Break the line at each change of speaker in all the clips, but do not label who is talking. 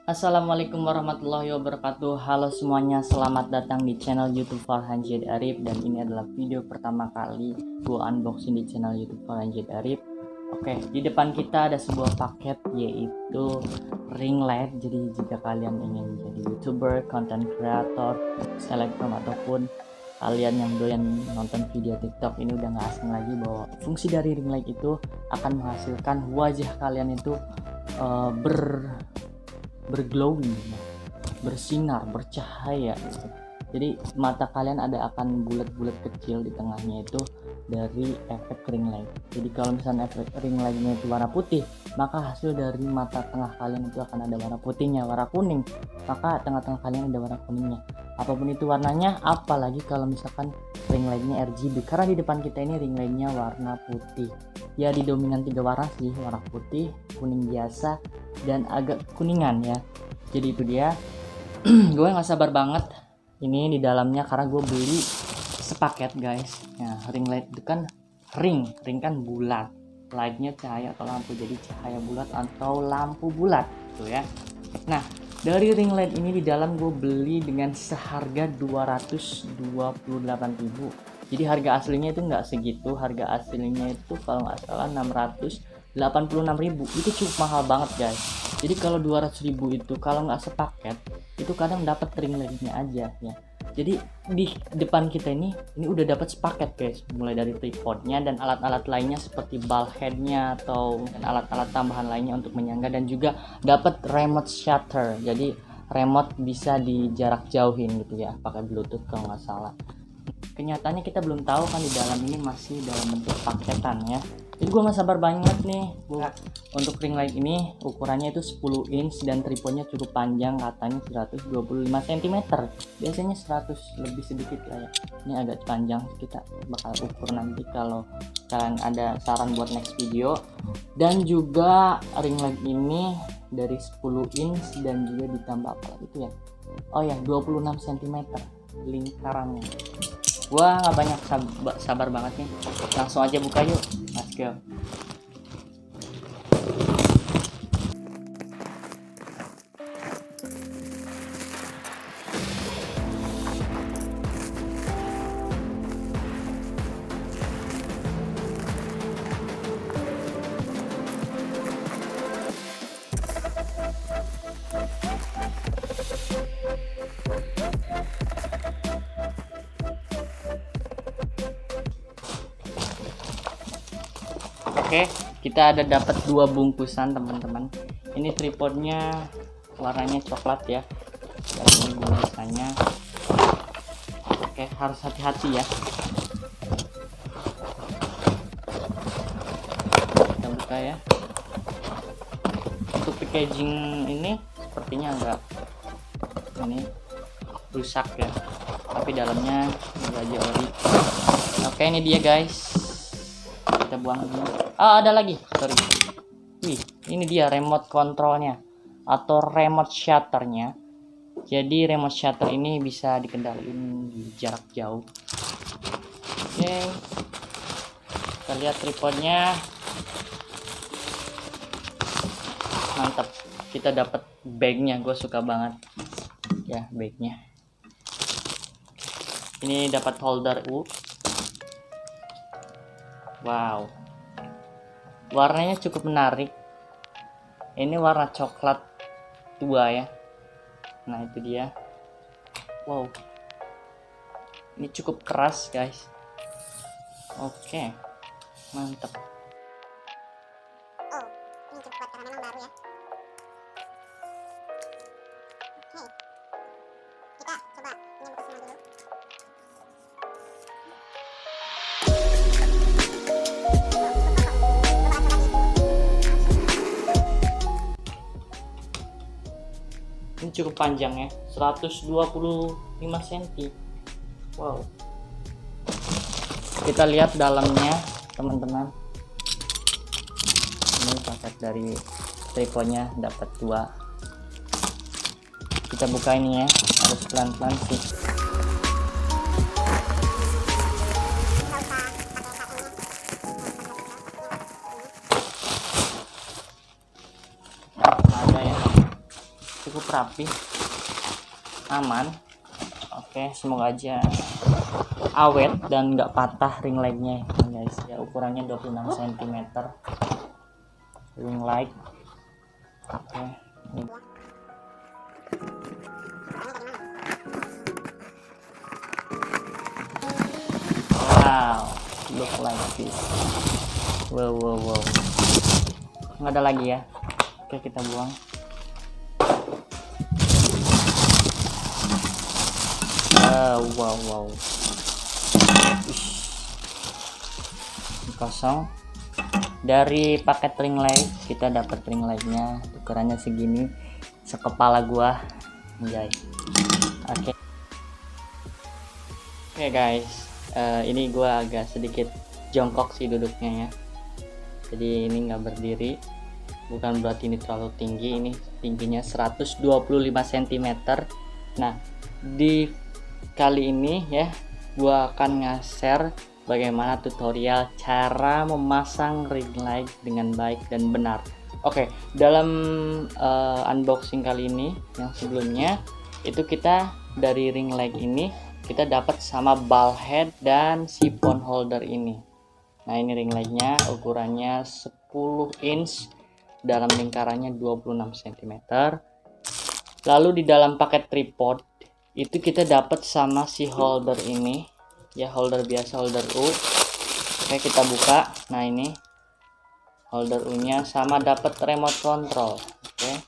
Assalamualaikum warahmatullahi wabarakatuh. Halo semuanya, selamat datang di channel YouTube Farhan Zaid Arif. Dan ini adalah video pertama kali gue unboxing di channel YouTube Farhan Zaid Arif. Oke, di depan kita ada sebuah paket, yaitu ring light. Jadi jika kalian ingin jadi YouTuber, content creator, selebgram, ataupun kalian yang doyan nonton video TikTok, ini udah gak asing lagi bahwa fungsi dari ring light itu akan menghasilkan wajah kalian itu berglowing, bersinar, bercahaya gitu. Jadi mata kalian akan bulat-bulat kecil di tengahnya itu dari efek ring light. Jadi kalau misalnya efek ring lightnya itu warna putih, maka hasil dari mata tengah kalian itu akan ada warna putihnya. Warna kuning, maka tengah-tengah kalian ada warna kuningnya. Apapun itu warnanya, apalagi kalau misalkan ring lightnya RGB, karena di depan kita ini ring lightnya warna putih. Ya didominan 3 warna sih, warna putih, kuning biasa, dan agak kuningan ya. Jadi itu dia. Gue nggak sabar banget ini di dalamnya, karena gue beli sepaket guys. Nah, ring light itu kan ring kan bulat, lightnya cahaya atau lampu, jadi cahaya bulat atau lampu bulat tuh ya. Nah, dari ring light ini di dalam gue beli dengan seharga 228.000. Jadi harga aslinya itu nggak segitu. Harga aslinya itu kalau nggak salah 686.000. Itu cukup mahal banget guys. Jadi kalau 200.000 itu kalau nggak sepaket, itu kadang dapat ring lightnya aja ya. Jadi di depan kita ini udah dapat sepaket guys, mulai dari tripodnya dan alat-alat lainnya seperti ball headnya atau alat-alat tambahan lainnya untuk menyangga, dan juga dapat remote shutter. Jadi remote bisa di jarak jauhin gitu ya, pakai bluetooth kalau nggak salah. Kenyataannya kita belum tahu kan, di dalam ini masih dalam bentuk paketan ya. Jadi gue gak sabar banget nih untuk ring light ini. Ukurannya itu 10 inch dan tripodnya cukup panjang, katanya 125 cm. Biasanya 100 lebih sedikit lah ya. Ini agak panjang, kita bakal ukur nanti kalau kalian ada saran buat next video. Dan juga ring light ini dari 10 inch dan juga ditambah apa lagi itu ya, oh ya 26 cm lingkarannya. Gua nggak banyak sabar banget nih, langsung aja buka yuk, let's go. Oke, kita ada dapat 2 bungkusan teman-teman. Ini tripodnya warnanya coklat ya. Ini bungkusannya. Oke, harus hati-hati ya. Kita buka ya. Untuk packaging ini sepertinya agak ini rusak ya, tapi dalamnya aja ori. Oke, ini dia guys. Kita buang dulu. Ada lagi, sorry. Wih, ini dia remote controlnya atau remote shutternya. Jadi remote shutter ini bisa dikendaliin di jarak jauh. Oke, kita lihat tripodnya, mantap. Kita dapat bagnya, gue suka banget ya bagnya. Ini dapat holder wow, warnanya cukup menarik. Ini warna coklat tua ya. Nah itu dia. Wow, ini cukup keras guys. Oke, mantap.
Oh, ini cukup kuat karena memang baru ya. Oke, kita coba ini buka semua dulu.
Ini cukup panjang ya, 125 cm. Wow. Kita lihat dalamnya teman-teman. Ini paket dari tripodnya dapat 2. Kita buka ini ya, harus pelan-pelan sih. Ada ya. cukup rapi, aman. Oke, semoga aja awet dan nggak patah ring lightnya guys ya. Ukurannya 26 cm ring light. Oke, wow, look like this. Wow, nggak ada lagi ya. Oke, kita buang. Wow. Kosong. Dari paket ring light kita dapat ring lightnya ukurannya segini, sekepala gua, guys. Oke guys, ini gua agak sedikit jongkok sih duduknya ya. Jadi ini nggak berdiri, bukan berarti ini terlalu tinggi. Ini tingginya 125 cm. Nah, di kali ini ya gua akan nge-share bagaimana tutorial cara memasang ring light dengan baik dan benar. Oke, dalam unboxing kali ini yang sebelumnya itu kita dari ring light ini kita dapat sama ball head dan si phone holder ini. Nah, ini ring lightnya ukurannya 10 inch, dalam lingkarannya 26 cm. Lalu di dalam paket tripod itu kita dapat sama si holder ini ya, holder biasa, holder U. Oke, kita buka. Nah, ini holder U nya sama dapat remote control. Oke,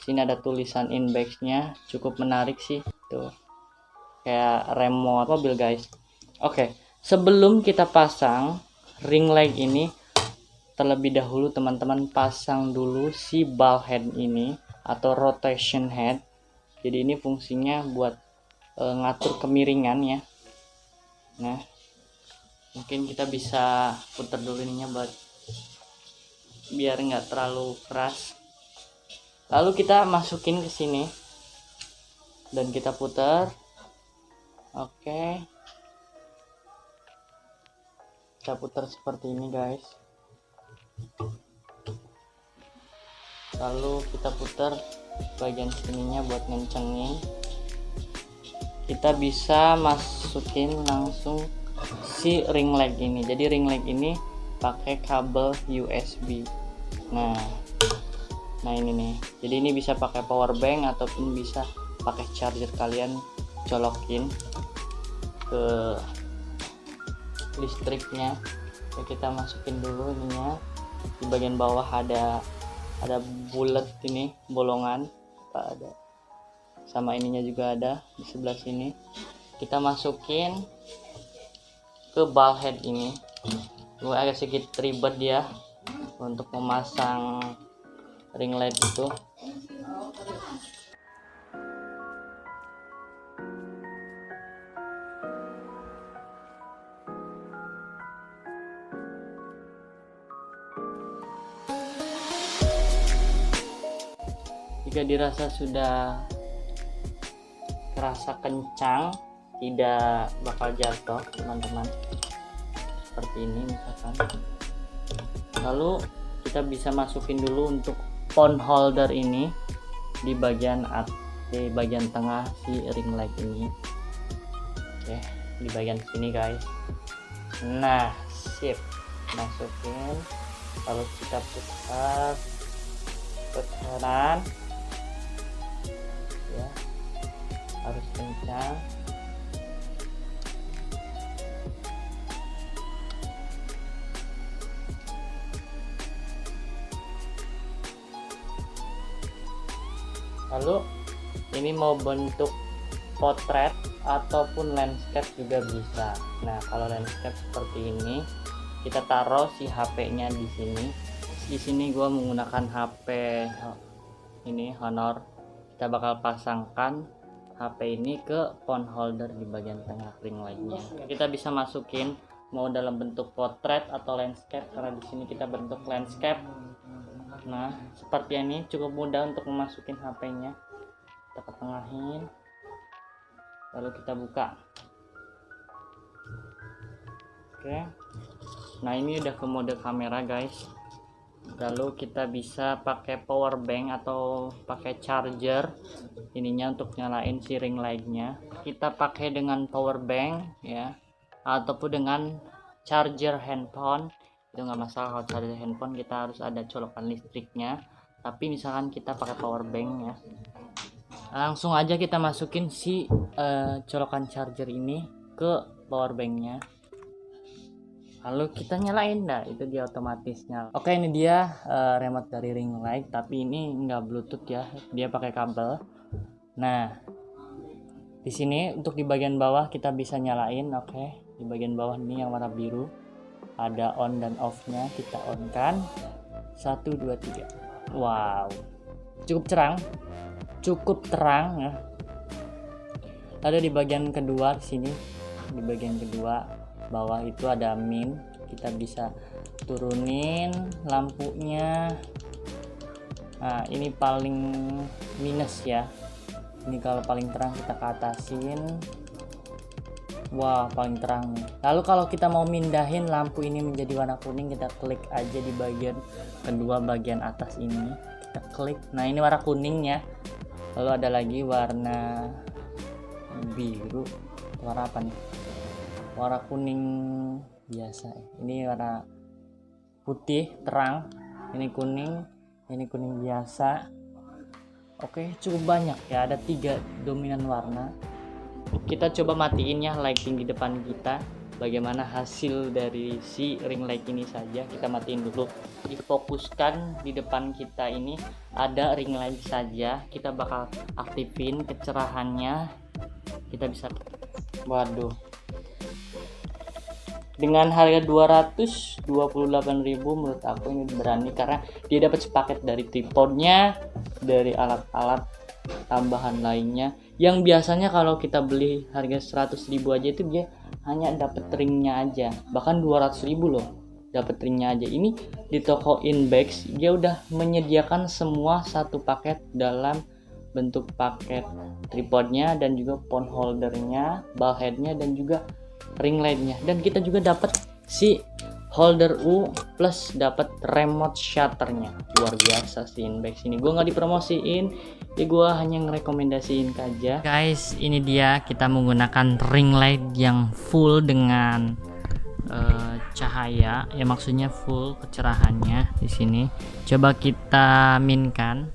sini ada tulisan inbox nya, cukup menarik sih tuh, kayak remote mobil guys. Oke, sebelum kita pasang ring light ini, terlebih dahulu teman-teman pasang dulu si ball head ini atau rotation head. Jadi ini fungsinya buat ngatur kemiringan ya. Nah, mungkin kita bisa putar dulu ininya buat biar nggak terlalu keras. Lalu kita masukin ke sini dan kita putar. Oke, kita putar seperti ini guys. Lalu kita putar bagian sininya buat ngencengin. Kita bisa masukin langsung si ring light ini. Jadi ring light ini pakai kabel USB. Nah ini nih. Jadi ini bisa pakai power bank ataupun bisa pakai charger, kalian colokin ke listriknya. Oke, kita masukin dulu ininya. Di bagian bawah ada bulat ini, bolongan. Ada sama ininya juga ada di sebelah sini. Kita masukin ke ball head ini. Gue agak sedikit ribet dia untuk memasang ring light itu. Jika dirasa sudah terasa kencang, tidak bakal jatuh teman-teman, seperti ini misalkan. Lalu kita bisa masukin dulu untuk phone holder ini di bagian tengah si ring light ini. Oke, di bagian sini guys. Nah, sip, masukin. Lalu kita putar ke kanan ya, harus kencang. Lalu ini mau bentuk potret ataupun landscape juga bisa. Nah, kalau landscape seperti ini, kita taruh si HP-nya di sini. Di sini gua menggunakan HP ini Honor. Kita bakal pasangkan HP ini ke phone holder di bagian tengah ring lightnya. Kita bisa masukin mau dalam bentuk potret atau landscape, karena di sini kita bentuk landscape. Nah, seperti ini cukup mudah untuk memasukin HP-nya. Kita ketengahin, lalu kita buka. Oke, nah ini udah ke mode kamera guys. Lalu kita bisa pakai power bank atau pakai charger ininya untuk nyalain si ring lightnya. Kita pakai dengan power bank ya, ataupun dengan charger handphone itu nggak masalah. Kalau charger handphone kita harus ada colokan listriknya, tapi misalkan kita pakai power bank ya, langsung aja kita masukin si colokan charger ini ke power banknya, lalu kita nyalain. Dah itu dia otomatis nyala. Oke, ini dia remote dari ring light, tapi ini nggak bluetooth ya, dia pakai kabel. Nah di sini untuk di bagian bawah kita bisa nyalain. Oke, di bagian bawah ini yang warna biru ada on dan off nya, kita on kan. 1 2 3. Wow, cukup terang ya. Lalu di bagian kedua di sini, di bagian kedua bawah itu ada min, kita bisa turunin lampunya. Nah ini paling minus ya, ini kalau paling terang kita ke atasin. Wah paling terang nih. Lalu kalau kita mau mindahin lampu ini menjadi warna kuning, kita klik aja di bagian kedua bagian atas ini, kita klik. Nah ini warna kuningnya. Lalu ada lagi warna biru, warna apa nih, warna kuning biasa. Ini warna putih terang, ini kuning biasa. Oke, cukup banyak ya, ada 3 dominan warna. Kita coba matiin ya lighting di depan kita. Bagaimana hasil dari si ring light ini saja, kita matiin dulu. Difokuskan di depan kita ini ada ring light saja, kita bakal aktifin kecerahannya. Kita bisa, waduh, dengan harga 228.000 menurut aku ini berani, karena dia dapat sepaket dari tripodnya, dari alat-alat tambahan lainnya yang biasanya kalau kita beli harga 100.000 aja itu dia hanya dapat ringnya aja, bahkan 200.000 loh dapat ringnya aja. Ini di toko Inbex dia udah menyediakan semua satu paket dalam bentuk paket tripodnya dan juga phone holdernya, ball headnya, dan juga ring lightnya. Dan kita juga dapat si holder U plus dapat remote shutternya. Luar biasa sih Inbex ini. Gue nggak dipromosiin ya, gue hanya ngerekomendasiin aja. Guys, ini dia kita menggunakan ring light yang full dengan cahaya ya, maksudnya full kecerahannya di sini. Coba kita minkan.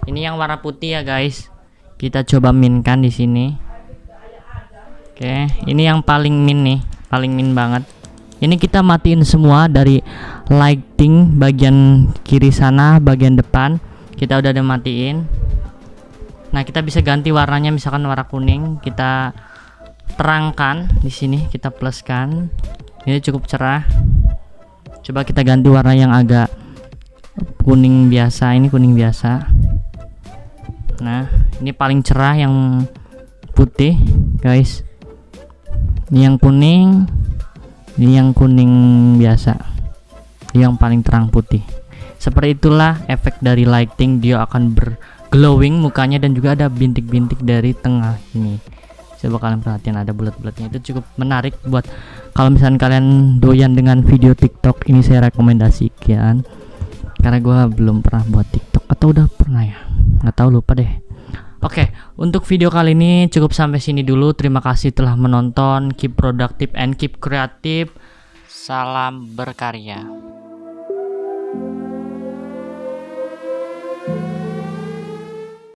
Ini yang warna putih ya guys. Kita coba minkan di sini. Oke, ini yang paling min nih, paling min banget. Ini kita matiin semua dari lighting bagian kiri sana, bagian depan kita udah ada matiin. Nah, kita bisa ganti warnanya, misalkan warna kuning, kita terangkan di sini, kita pluskan. Ini cukup cerah. Coba kita ganti warna yang agak kuning biasa, ini kuning biasa. Nah, ini paling cerah yang putih, guys. Ini yang kuning. Ini yang kuning biasa, ini yang paling terang putih. Seperti itulah efek dari lighting, dia akan berglowing mukanya dan juga ada bintik-bintik dari tengah ini. Coba kalian perhatian ada bulat-bulatnya, itu cukup menarik buat kalau misalnya kalian doyan dengan video TikTok. Ini saya rekomendasikan karena gue belum pernah buat TikTok, atau udah pernah ya, nggak tahu, lupa deh. Oke, untuk video kali ini cukup sampai sini dulu. Terima kasih telah menonton. Keep productive and keep creative. Salam berkarya.